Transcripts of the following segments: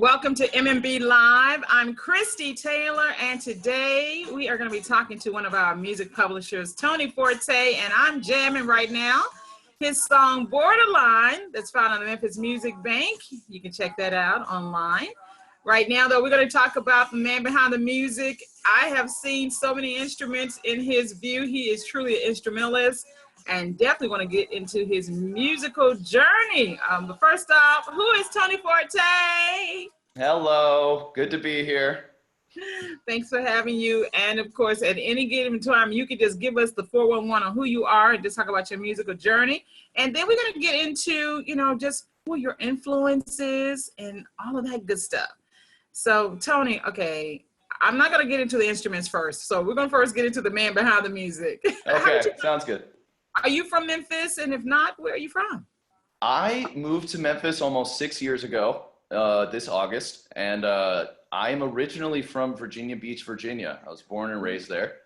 Welcome to MMB Live. I'm Christy Taylor, and today we are going to be talking to one of our music publishers, Tony Forte, and I'm jamming right now his song Borderline that's found on the Memphis Music Bank. You can check that out online. Right now, though, we're going to talk about the man behind the music. I have seen so many instruments in his view. He is truly an instrumentalist, and definitely want to get into his musical journey. But first off, who is Tony Forte? Hello, good to be here. Thanks for having you. And of course, at any given time, you can just give us the 411 on who you are and just talk about your musical journey. And then we're going to get into, just who your influences and all of that good stuff. So Tony, okay, I'm not going to get into the instruments first. So we're going to first get into the man behind the music. Okay, sounds good. Are you from Memphis? And if not, where are you from? I moved to Memphis almost 6 years ago, this August, and I am originally from Virginia Beach, Virginia. I was born and raised there.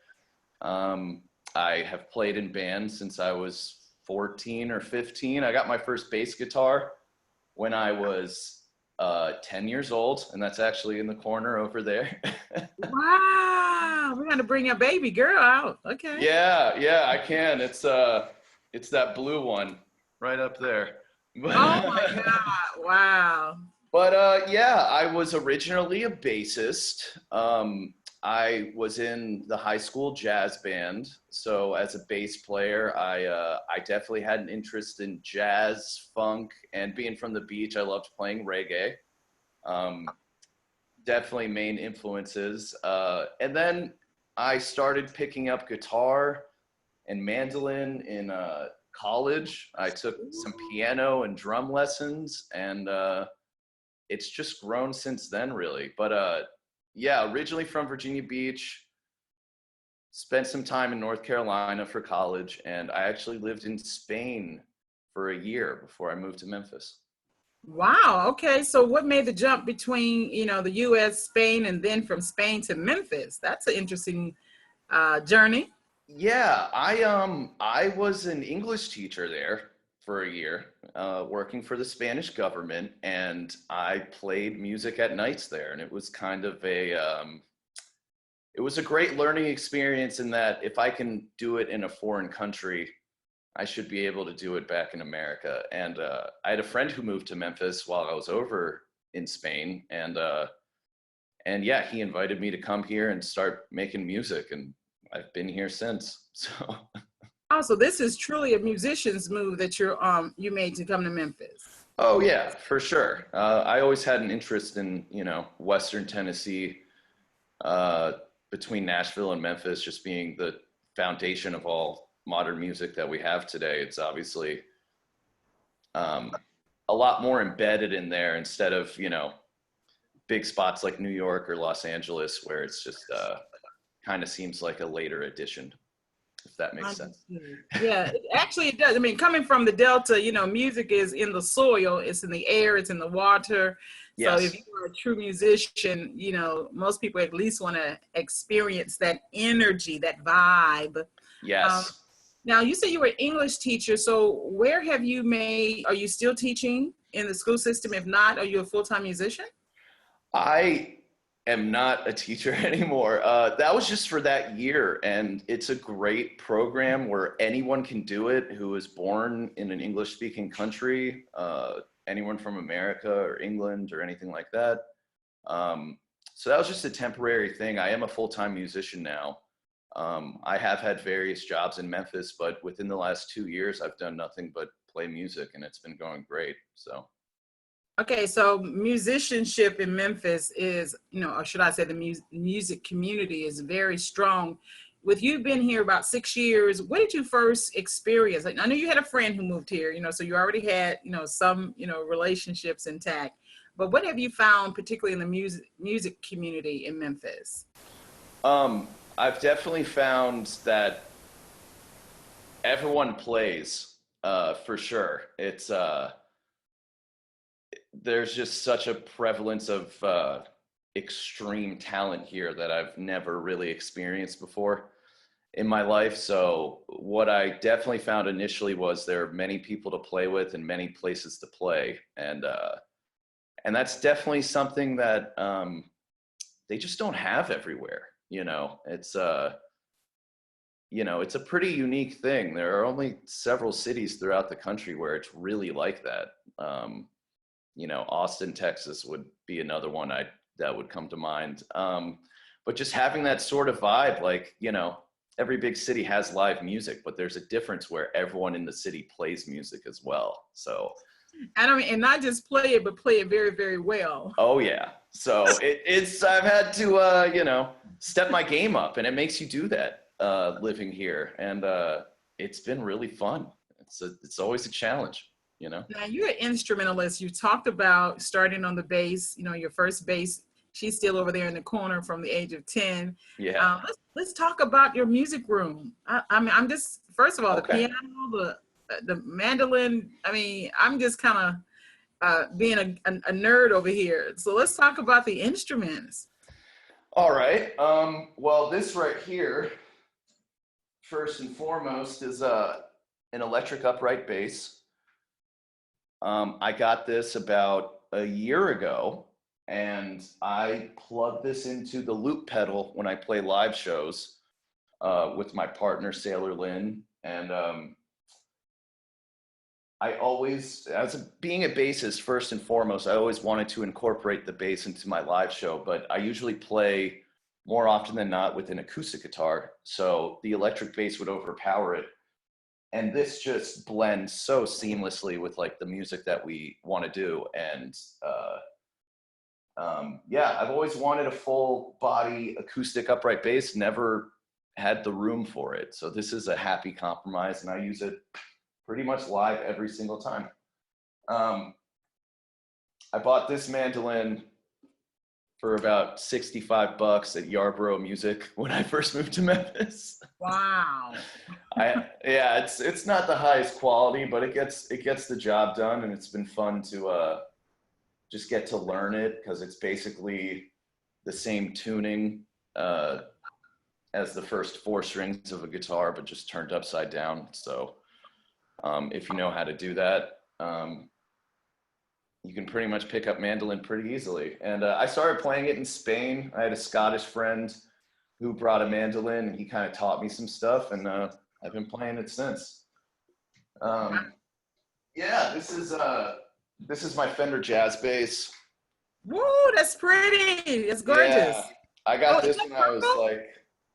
I have played in bands since I was 14 or 15. I got my first bass guitar when I was 10 years old, and that's actually in the corner over there. Wow, we're gonna bring a baby girl out. Okay. Yeah, I can. It's that blue one right up there. Oh my God! Wow. But yeah, I was originally a bassist. I was in the high school jazz band, so as a bass player, I definitely had an interest in jazz, funk, and being from the beach, I loved playing reggae. Definitely main influences. And then I started picking up guitar and mandolin in college. I took some piano and drum lessons, and it's just grown since then, really. But yeah, originally from Virginia Beach, spent some time in North Carolina for college, and I actually lived in Spain for a year before I moved to Memphis. Wow. Okay. So what made the jump between, the U.S., Spain, and then from Spain to Memphis? That's an interesting journey. Yeah, I was an English teacher there for a year, working for the Spanish government, and I played music at nights there, and it was kind of it was a great learning experience in that if I can do it in a foreign country, I should be able to do it back in America. And I had a friend who moved to Memphis while I was over in Spain, and yeah, he invited me to come here and start making music, and I've been here since. So. Oh, so this is truly a musician's move that you made to come to Memphis. Oh yeah, for sure. I always had an interest in, Western Tennessee, between Nashville and Memphis, just being the foundation of all modern music that we have today. It's obviously a lot more embedded in there instead of, big spots like New York or Los Angeles, where it's just kind of seems like a later addition, if that makes sense. Yeah, actually it does. I mean, coming from the Delta, music is in the soil, it's in the air, it's in the water. Yes. So if you are a true musician, most people at least want to experience that energy, that vibe. Yes. Now, you said you were an English teacher, so where are you still teaching in the school system? If not, are you a full-time musician? I am not a teacher anymore. That was just for that year, and it's a great program where anyone can do it who is born in an English-speaking country, anyone from America or England or anything like that. So that was just a temporary thing. I am a full-time musician now. I have had various jobs in Memphis, but within the last 2 years, I've done nothing but play music, and it's been going great. So. Okay, so musicianship in Memphis is, or should I say the music community is very strong. With you been here about 6 years, what did you first experience? I know you had a friend who moved here, so you already had, some, relationships intact. But what have you found, particularly in the music community in Memphis? I've definitely found that everyone plays, for sure. It's there's just such a prevalence of extreme talent here that I've never really experienced before in my life. So what I definitely found initially was there are many people to play with and many places to play. And And that's definitely something that they just don't have everywhere. It's a pretty unique thing. There are only several cities throughout the country where it's really like that. Austin, Texas would be another one that would come to mind. But just having that sort of vibe, like, every big city has live music, but there's a difference where everyone in the city plays music as well. So, and not just play it, but play it very, very well. oh yeah. So I've had to, step my game up, and it makes you do that living here. And it's been really fun. It's always a challenge, Now, you're an instrumentalist. You talked about starting on the bass, your first bass. She's still over there in the corner from the age of 10. Yeah. Let's talk about your music room. I mean, I'm just, first of all, Okay. the piano, the mandolin. I mean, I'm just kind of being a nerd over here. So let's talk about the instruments. All right. Well, this right here, first and foremost, is an electric upright bass. I got this about a year ago, and I plugged this into the loop pedal when I play live shows with my partner, Sailor Lynn. And being a bassist, first and foremost, I always wanted to incorporate the bass into my live show, but I usually play more often than not with an acoustic guitar. So the electric bass would overpower it. And this just blends so seamlessly with like the music that we want to do. And yeah, I've always wanted a full body acoustic upright bass, never had the room for it. So this is a happy compromise, and I use it pretty much live every single time. I bought this mandolin for about $65 at Yarborough Music when I first moved to Memphis. Wow. Yeah, it's not the highest quality, but it gets the job done, and it's been fun to just get to learn it, because it's basically the same tuning as the first 4 strings of a guitar, but just turned upside down. So if you know how to do that, you can pretty much pick up mandolin pretty easily. And I started playing it in Spain. I had a Scottish friend who brought a mandolin, and he kind of taught me some stuff, and I've been playing it since. Yeah, this is my Fender Jazz bass. Woo, that's pretty. It's gorgeous. Yeah, I got this when I was like,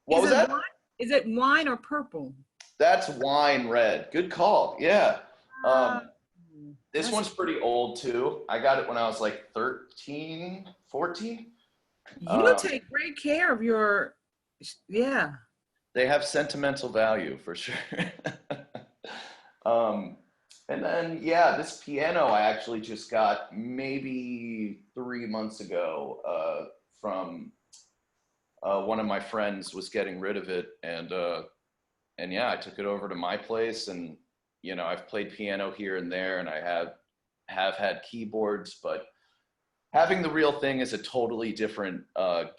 what was that? Is it wine or purple? That's wine red. Good call. Yeah. This one's pretty old too. I got it when I was like 13, 14. You take great care of your, yeah. They have sentimental value for sure. And then, yeah, this piano I actually just got maybe 3 months ago from one of my friends was getting rid of it. And yeah, I took it over to my place, and, I've played piano here and there, and I have had keyboards, but having the real thing is a totally different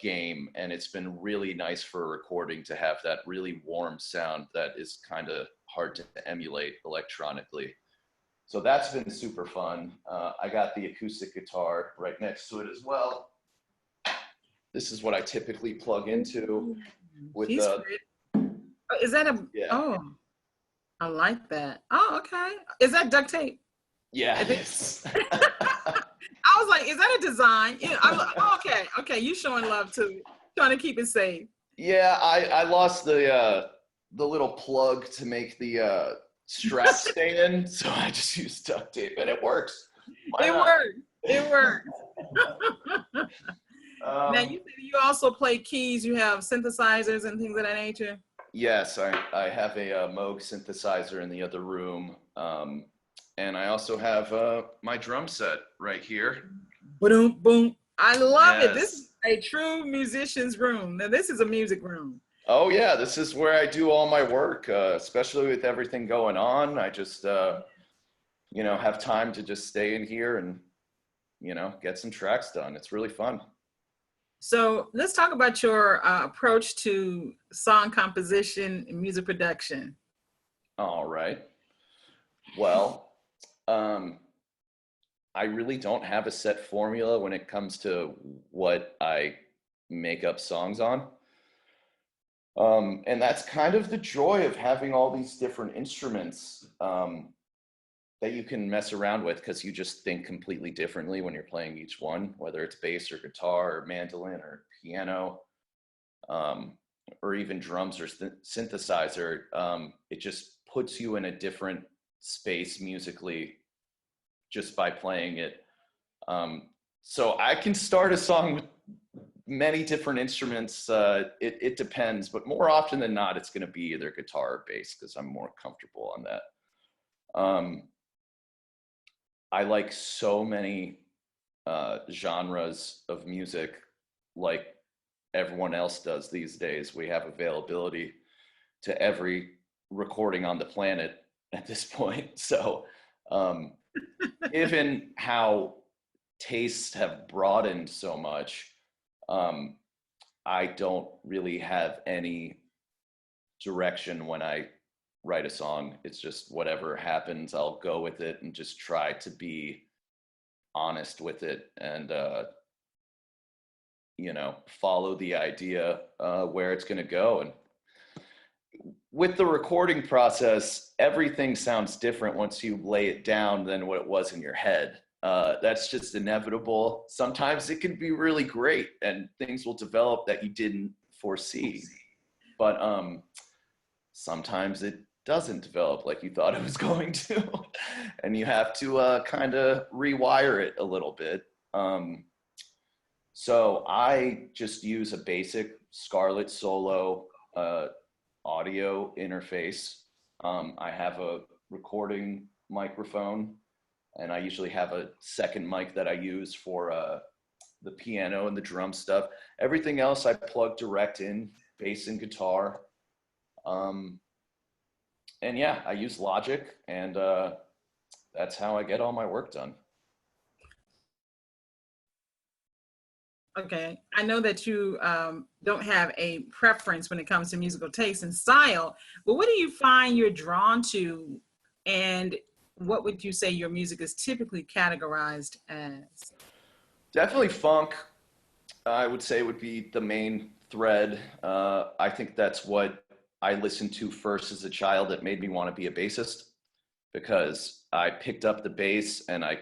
game. And it's been really nice for recording to have that really warm sound that is kind of hard to emulate electronically. So that's been super fun. I got the acoustic guitar right next to it as well. This is what I typically plug into with is that a, yeah. Oh, I like that. Oh, okay. Is that duct tape? Yeah, it is. I was like, is that a design? Yeah, okay. You showing love too, trying to keep it safe. Yeah, I lost the little plug to make the strap stay in, so I just used duct tape, and it works. It worked. Now, you said you also play keys. You have synthesizers and things of that nature. Yes, I have a Moog synthesizer in the other room, and I also have my drum set right here. Boom, boom. I love it. This is a true musician's room. Now, this is a music room. Oh yeah, this is where I do all my work, especially with everything going on. I just, have time to just stay in here and, get some tracks done. It's really fun. So let's talk about your approach to song composition and music production. All right. Well, I really don't have a set formula when it comes to what I make up songs on. And that's kind of the joy of having all these different instruments that you can mess around with, because you just think completely differently when you're playing each one, whether it's bass or guitar or mandolin or piano, or even drums or synthesizer. It just puts you in a different space musically just by playing it. So I can start a song with many different instruments. It depends, but more often than not, it's going to be either guitar or bass because I'm more comfortable on that. I like so many genres of music, like everyone else does these days. We have availability to every recording on the planet at this point. So given how tastes have broadened so much, I don't really have any direction when I write a song. It's just whatever happens, I'll go with it and just try to be honest with it and, follow the idea where it's going to go. And with the recording process, everything sounds different once you lay it down than what it was in your head. That's just inevitable. Sometimes it can be really great and things will develop that you didn't foresee. But sometimes it doesn't develop like you thought it was going to. And you have to kind of rewire it a little bit. So I just use a basic Scarlett Solo audio interface. I have a recording microphone, and I usually have a second mic that I use for the piano and the drum stuff. Everything else I plug direct in, bass and guitar. And yeah, I use Logic, and that's how I get all my work done. Okay, I know that you don't have a preference when it comes to musical taste and style, but what do you find you're drawn to, and what would you say your music is typically categorized as? Definitely funk, I would say, would be the main thread. I think that's what I listened to first as a child that made me want to be a bassist, because I picked up the bass and I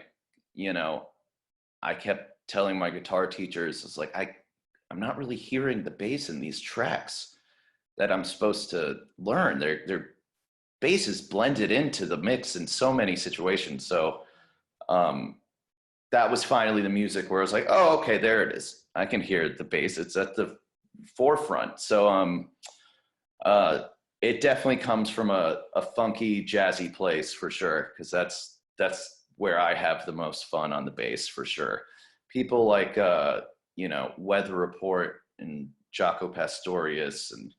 kept telling my guitar teachers, it's like, I'm not really hearing the bass in these tracks that I'm supposed to learn. Their bass is blended into the mix in so many situations. So that was finally the music where I was like, oh, okay, there it is. I can hear the bass. It's at the forefront. So it definitely comes from a funky, jazzy place for sure, because that's where I have the most fun on the bass for sure. People like Weather Report and Jaco Pastorius and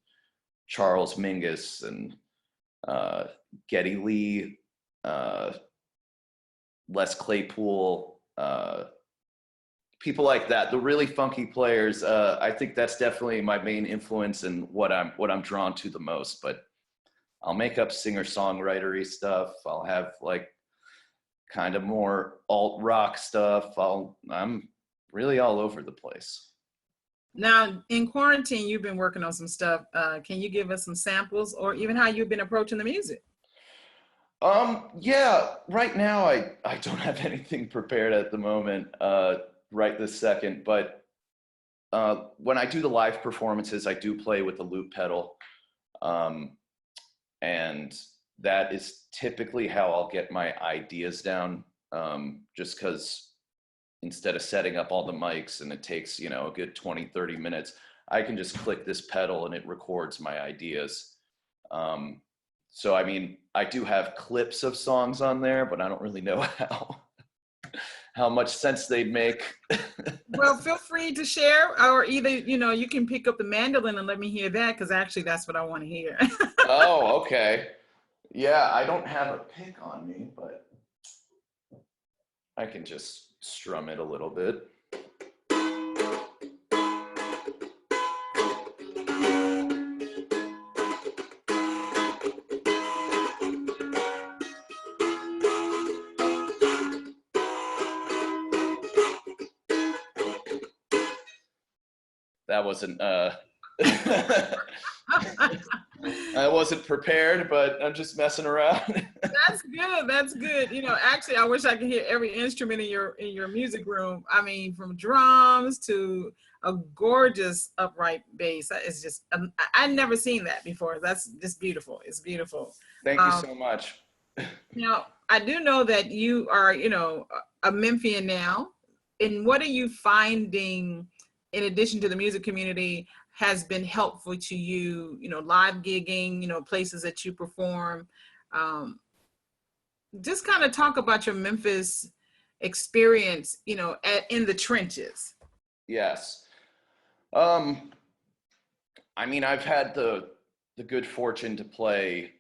Charles Mingus and Geddy Lee, Les Claypool, people like that, the really funky players. I think that's definitely my main influence and what I'm drawn to the most. But I'll make up singer-songwritery stuff. I'll have like kind of more alt rock stuff. I'm really all over the place. Now, in quarantine, you've been working on some stuff. Can you give us some samples, or even how you've been approaching the music? Yeah, right now I don't have anything prepared at the moment, right this second, but when I do the live performances, I do play with the loop pedal. And that is typically how I'll get my ideas down, just because instead of setting up all the mics and it takes, a good 20, 30 minutes, I can just click this pedal and it records my ideas. So, I mean, I do have clips of songs on there, but I don't really know how much sense they'd make. Well, feel free to share, or either, you can pick up the mandolin and let me hear that, because actually that's what I want to hear. Oh, okay. Yeah, I don't have a pick on me, but I can just strum it a little bit. that wasn't I wasn't prepared, but I'm just messing around. That's good. That's good. You know, actually, I wish I could hear every instrument in your music room. I mean, from drums to a gorgeous upright bass. It's just I never seen that before. That's just beautiful. It's beautiful. Thank you so much. Now, I do know that you are, you know, a Memphian now. And what are you finding, in addition to the music community, has been helpful to you? You know, live gigging, you know, places that you perform. Um, just kind of talk about your Memphis experience, you know, in the trenches. Yes. I mean, I've had the good fortune to play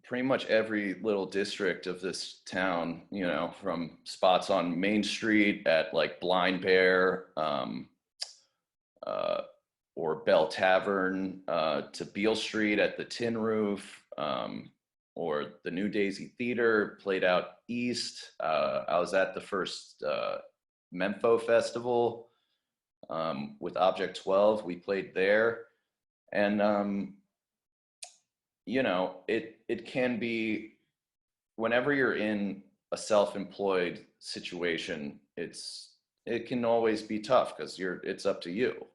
pretty much every little district of this town, you know, from spots on Main Street at like Blind Bear, or Bell Tavern, to Beale Street at the Tin Roof, or the New Daisy Theater, played out east. I was at the first Mempho Festival with Object 12. We played there. And, you know, it can be, whenever you're in a self-employed situation, it can always be tough because it's up to you.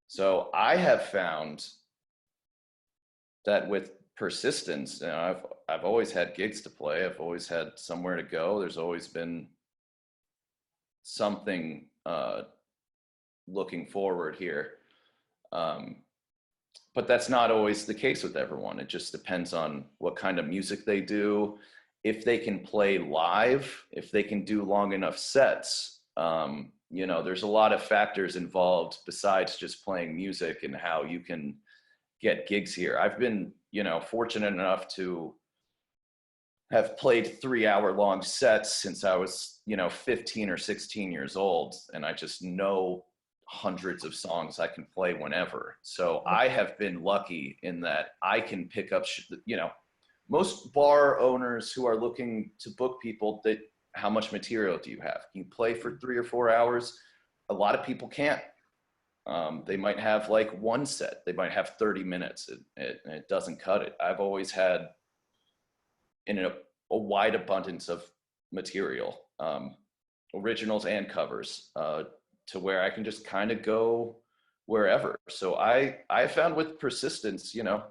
So I have found that with persistence, you know, I've always had gigs to play. I've always had somewhere to go. There's always been something looking forward here. But that's not always the case with everyone. It just depends on what kind of music they do. If they can play live, if they can do long enough sets, you know, there's a lot of factors involved besides just playing music and how you can get gigs here. I've been, you know, fortunate enough to have played 3-hour-long sets since I was, you know, 15 or 16 years old. And I just know hundreds of songs I can play whenever. So I have been lucky in that I can pick up, you know, most bar owners who are looking to book people, that how much material do you have? Can you play for 3 or 4 hours? A lot of people can't. They might have like one set. They might have 30 minutes. It doesn't cut it. I've always had a wide abundance of material, originals and covers, to where I can just kind of go wherever. So I found with persistence, you know,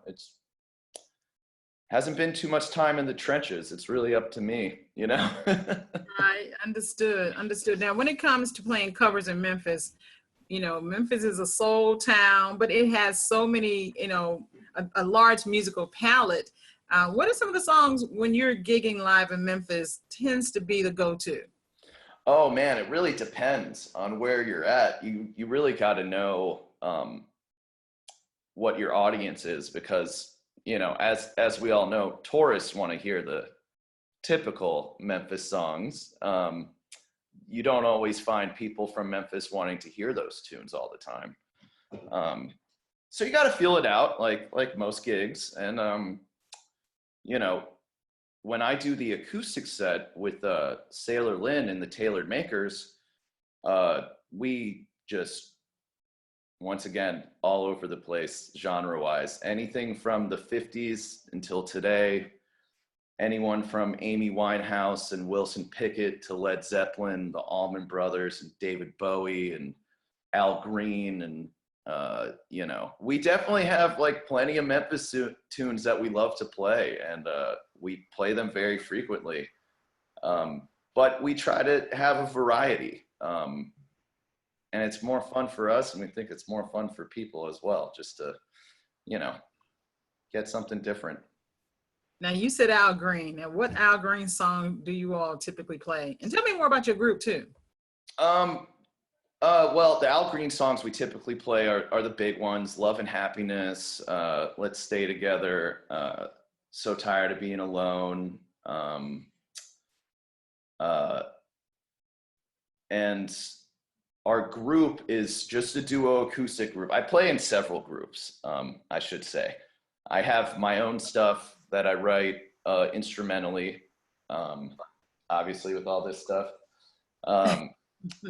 hasn't been too much time in the trenches. It's really up to me, you know? Right, understood. Now, when it comes to playing covers in Memphis, you know, Memphis is a soul town, but it has so many, you know, a large musical palette. What are some of the songs when you're gigging live in Memphis tends to be the go-to? Oh man, it really depends on where you're at. You really got to know what your audience is, because, you know, as we all know, tourists want to hear the typical Memphis songs. You don't always find people from Memphis wanting to hear those tunes all the time. So you got to feel it out, like most gigs. And you know, when I do the acoustic set with Sailor Lynn and the Tailormakers, we just, once again, all over the place, genre-wise. Anything from the 50s until today, anyone from Amy Winehouse and Wilson Pickett to Led Zeppelin, the Allman Brothers and David Bowie and Al Green. And, you know, we definitely have like plenty of Memphis tunes that we love to play, and we play them very frequently. But we try to have a variety. And it's more fun for us, and we think it's more fun for people as well, just to, you know, get something different. Now, you said Al Green. Now, what Al Green song do you all typically play? And tell me more about your group too. Well, the Al Green songs we typically play are the big ones: Love and Happiness, Let's Stay Together, So Tired of Being Alone, and our group is just a duo acoustic group. I play in several groups, I should say. I have my own stuff that I write instrumentally, obviously with all this stuff.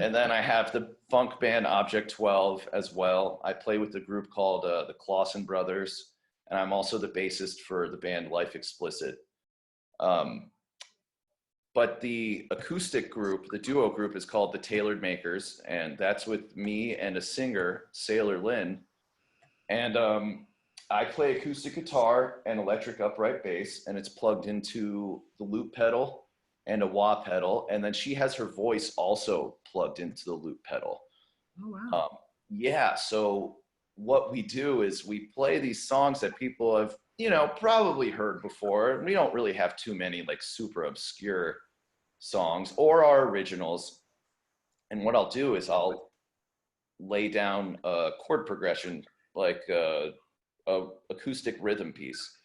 And then I have the funk band Object 12 as well. I play with a group called the Clausen Brothers, and I'm also the bassist for the band Life Explicit. Um, but the acoustic group, the duo group, is called the Tailormakers, and that's with me and a singer, Sailor Lynn. And I play acoustic guitar and electric upright bass, and it's plugged into the loop pedal and a wah pedal. And then she has her voice also plugged into the loop pedal. Oh, wow. Yeah, so what we do is we play these songs that people have, probably heard before. We don't really have too many like super obscure songs or our originals. And what I'll do is I'll lay down a chord progression, like a acoustic rhythm piece,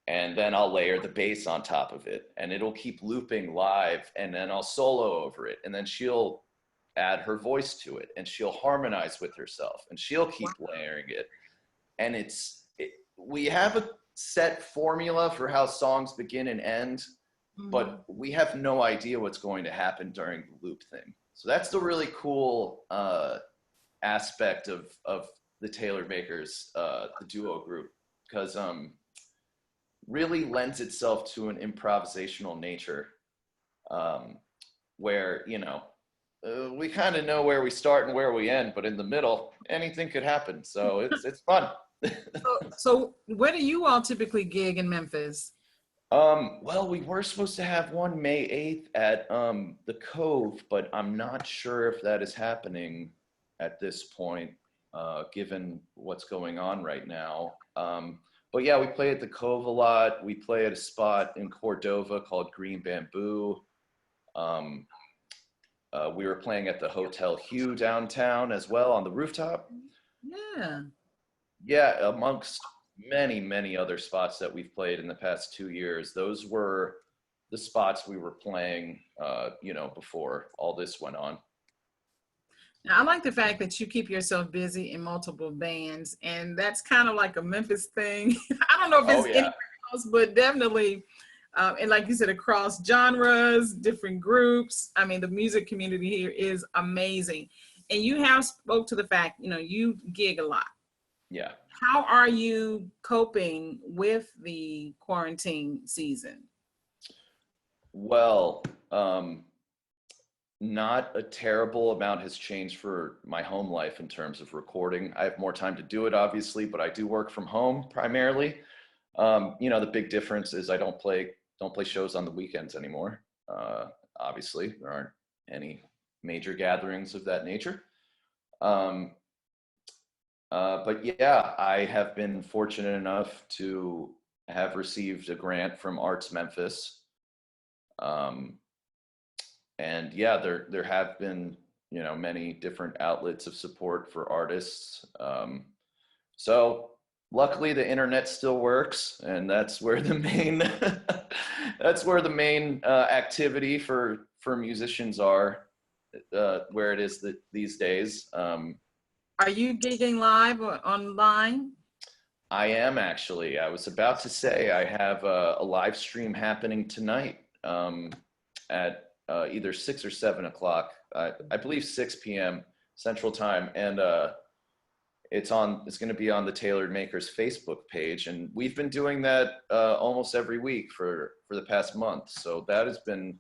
and then I'll layer the bass on top of it, and it'll keep looping live, and then I'll solo over it, and then she'll add her voice to it, and she'll harmonize with herself, and she'll keep layering it. And we have a set formula for how songs begin and end, but we have no idea what's going to happen during the loop thing. So that's the really cool aspect of the Tailormakers, the duo group, because really lends itself to an improvisational nature, where we kind of know where we start and where we end, but in the middle, anything could happen. So it's fun. So where do you all typically gig in Memphis? Well, we were supposed to have one May 8th at the Cove, but I'm not sure if that is happening at this point, given what's going on right now. But yeah, we play at the Cove a lot. We play at a spot in Cordova called Green Bamboo. We were playing at the Hotel Hue downtown as well on the rooftop. Yeah. Yeah, amongst many, many other spots that we've played in the past 2 years. Those were the spots we were playing, before all this went on. Now, I like the fact that you keep yourself busy in multiple bands, and that's kind of like a Memphis thing. I don't know if it's anywhere else, but definitely, and like you said, across genres, different groups. I mean, the music community here is amazing. And you have spoke to the fact, you gig a lot. Yeah. How are you coping with the quarantine season? Well, not a terrible amount has changed for my home life in terms of recording. I have more time to do it, obviously, but I do work from home primarily. The big difference is I don't play shows on the weekends anymore. Obviously, there aren't any major gatherings of that nature. But yeah, I have been fortunate enough to have received a grant from Arts Memphis. And yeah, there have been, many different outlets of support for artists. So luckily the internet still works, and that's where the main, activity for musicians are, where it is these days. Are you gigging live or online? I am actually. I was about to say I have a live stream happening tonight at either 6 or 7 o'clock. I believe 6 p.m. Central Time, and it's going to be on the Tailormakers Facebook page, and we've been doing that almost every week for the past month. So that has been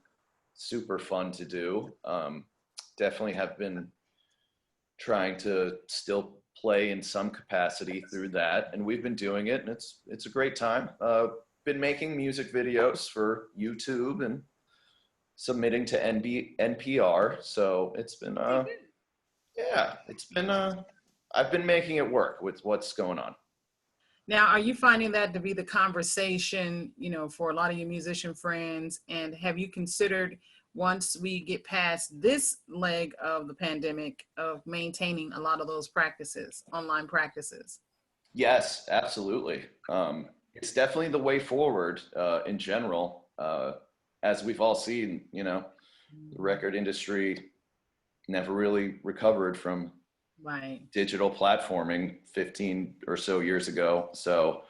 super fun to do. Definitely have been trying to still play in some capacity through that, and we've been doing it, and it's a great time. Been making music videos for YouTube and submitting to NPR, so it's been I've been making it work with what's going on. Now, are you finding that to be the conversation, for a lot of your musician friends? And have you considered, once we get past this leg of the pandemic, of maintaining a lot of those practices, online practices? Yes, absolutely. It's definitely the way forward in general. As we've all seen, the record industry never really recovered from digital platforming 15 or so years ago. So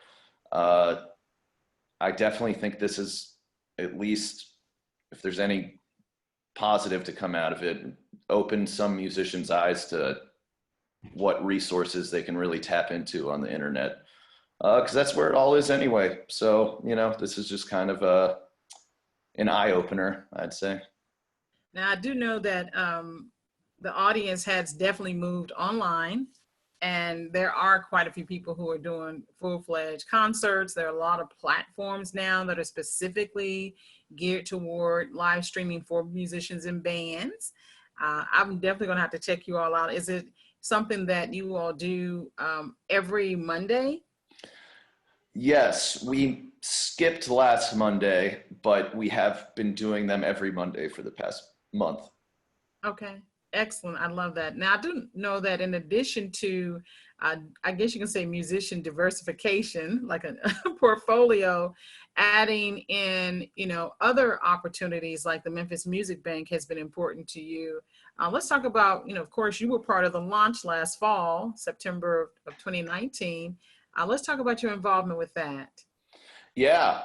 I definitely think this is, at least if there's any positive to come out of it, opened some musicians' eyes to what resources they can really tap into on the internet. Because that's where it all is anyway. So, this is just kind of an eye opener, I'd say. Now, I do know that the audience has definitely moved online, and there are quite a few people who are doing full-fledged concerts. There are a lot of platforms now that are specifically geared toward live streaming for musicians and bands. I'm definitely going to have to check you all out. Is it something that you all do every Monday? Yes, we skipped last Monday, but we have been doing them every Monday for the past month. Okay, excellent. I love that. Now, I do know that in addition to, I guess you can say musician diversification, like a portfolio, adding in, other opportunities like the Memphis Music Bank has been important to you. Let's talk about, of course, you were part of the launch last fall, September of 2019. Let's talk about your involvement with that. Yeah,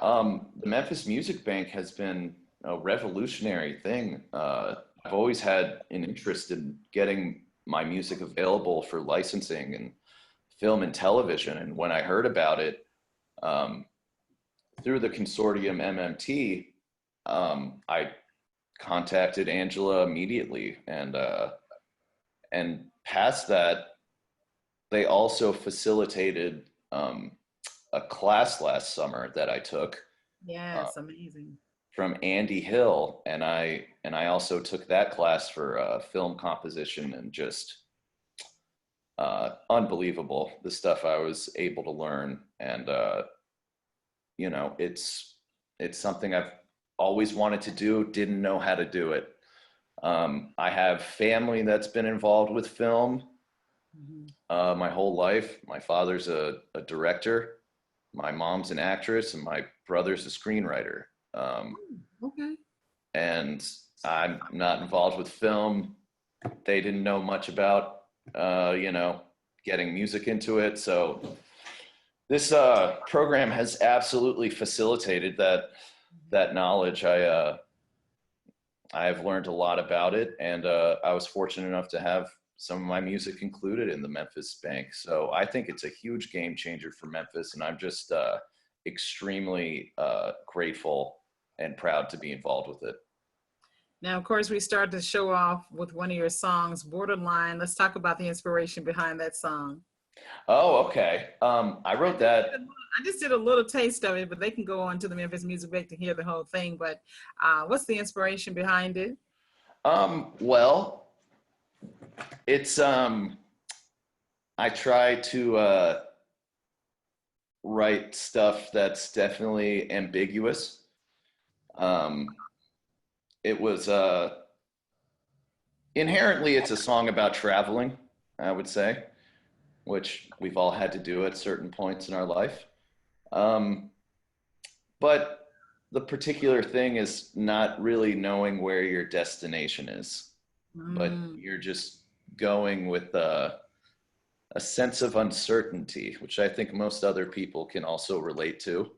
the Memphis Music Bank has been a revolutionary thing. I've always had an interest in getting my music available for licensing and film and television. And when I heard about it through the consortium MMT, I contacted Angela immediately. And past that, they also facilitated a class last summer that I took. Yes, amazing. From Andy Hill, and I also took that class for film composition, and just unbelievable the stuff I was able to learn. And it's something I've always wanted to do, didn't know how to do it. I have family that's been involved with film my whole life. My father's a director, my mom's an actress, and my brother's a screenwriter. Okay. And I'm not involved with film. They didn't know much about, getting music into it. So this program has absolutely facilitated that knowledge. I've learned a lot about it, and I was fortunate enough to have some of my music included in the Memphis Bank. So I think it's a huge game changer for Memphis, and I'm just extremely grateful and proud to be involved with it. Now, of course, we started the show off with one of your songs, Borderline. Let's talk about the inspiration behind that song. Oh, okay. I wrote that. I just did a little taste of it, but they can go on to the Memphis Music Bank to hear the whole thing. But what's the inspiration behind it? Well, it's I try to write stuff that's definitely ambiguous. It was inherently, it's a song about traveling, I would say, which we've all had to do at certain points in our life. But the particular thing is not really knowing where your destination is, but you're just going with a sense of uncertainty, which I think most other people can also relate to.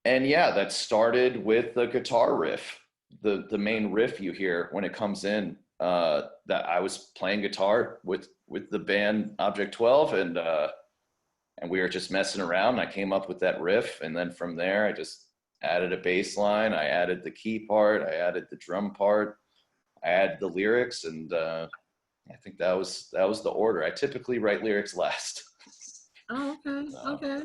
And yeah, that started with the guitar riff, the main riff you hear when it comes in. That I was playing guitar with the band Object 12, and we were just messing around. I came up with that riff, and then from there, I just added a bass line. I added the key part. I added the drum part. I added the lyrics, and I think that was the order. I typically write lyrics last. Oh, okay. Okay.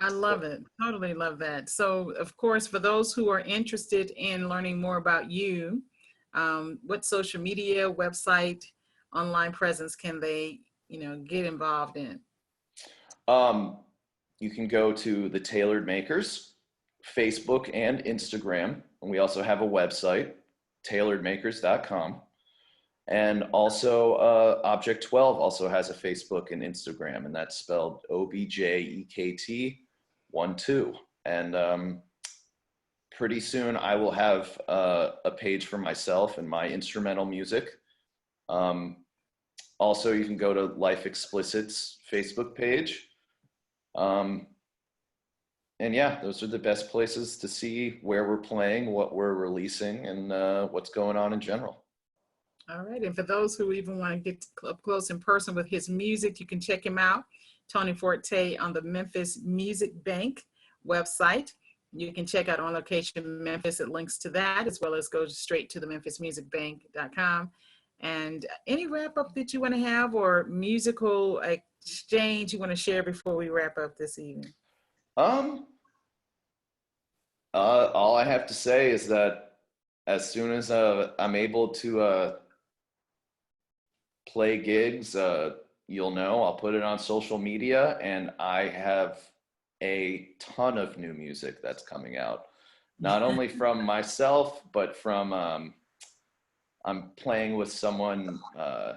I love it. Totally love that. So, of course, for those who are interested in learning more about you, what social media, website, online presence can they, get involved in? You can go to the Tailored Makers, Facebook and Instagram. And we also have a website, tailoredmakers.com. And also Object 12 also has a Facebook and Instagram, and that's spelled OBJEKT12. And pretty soon I will have a page for myself and my instrumental music. Also, you can go to Life Explicit's Facebook page. And yeah, those are the best places to see where we're playing, what we're releasing, and what's going on in general. All right. And for those who even want to get up close in person with his music, you can check him out, Tony Forte, on the Memphis Music Bank website. You can check out On Location Memphis. It links to that, as well as go straight to the memphismusicbank.com. And any wrap up that you want to have, or musical exchange you want to share before we wrap up this evening? Um, all I have to say is that as soon as I'm able to play gigs, you'll know. I'll put it on social media, and I have a ton of new music that's coming out, not only from myself, but from I'm playing with someone. I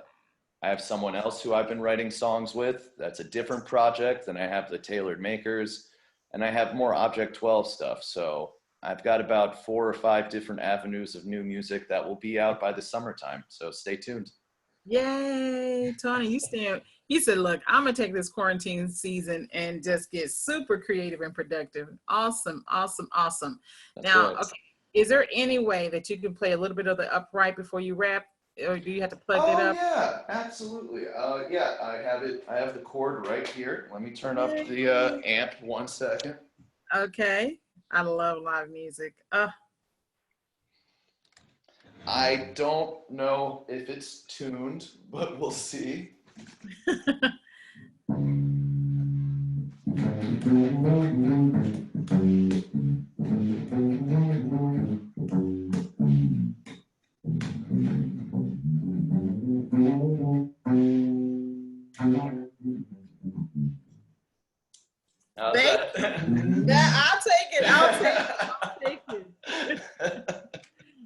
have someone else who I've been writing songs with. That's a different project. Then I have the Tailored Makers, and I have more Object 12 stuff. So I've got about 4 or 5 different avenues of new music that will be out by the summertime. So stay tuned. Yay, Tony, you said, look, I'm gonna take this quarantine season and just get super creative and productive. Awesome, awesome, awesome. That's Now, right. okay, is there any way that you can play a little bit of the upright before you wrap, or do you have to plug it Oh up? yeah, absolutely. Yeah, I have it. I have the cord right here. Let me turn up the Yay. amp 1 second. Okay, I love live music. I don't know if it's tuned, but we'll see. How's that? Yeah, I'll take it. I'll take it.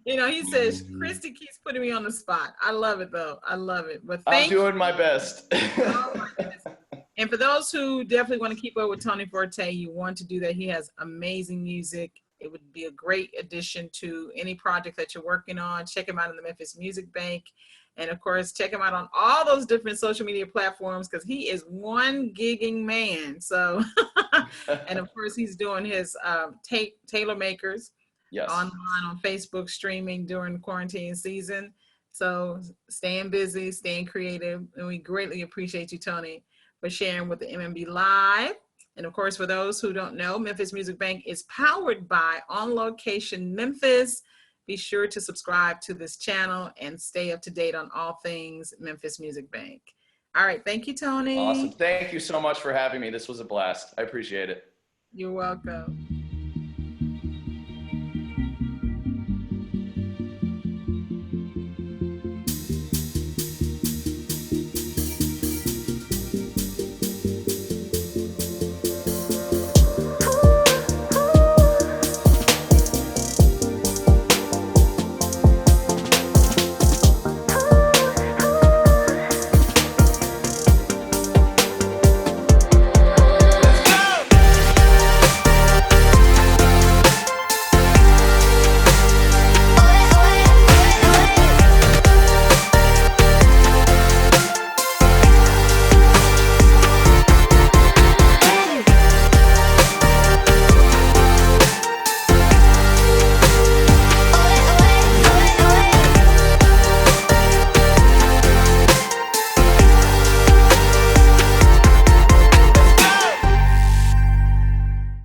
You know, he says, Christy keeps putting me on the spot. I love it, though. I love it. But I'm doing my best. Oh my goodness. And for those who definitely want to keep up with Tony Forte, you want to do that. He has amazing music. It would be a great addition to any project that you're working on. Check him out in the Memphis Music Bank. And of course, check him out on all those different social media platforms, because he is one gigging man. So, and of course, he's doing his tailormakers. Yes. Online on Facebook, streaming during the quarantine season. So staying busy, staying creative. And we greatly appreciate you, Tony, for sharing with the MMB Live. And of course, for those who don't know, Memphis Music Bank is powered by On Location Memphis. Be sure to subscribe to this channel and stay up to date on all things Memphis Music Bank. All right. Thank you, Tony. Awesome. Thank you so much for having me. This was a blast. I appreciate it. You're welcome.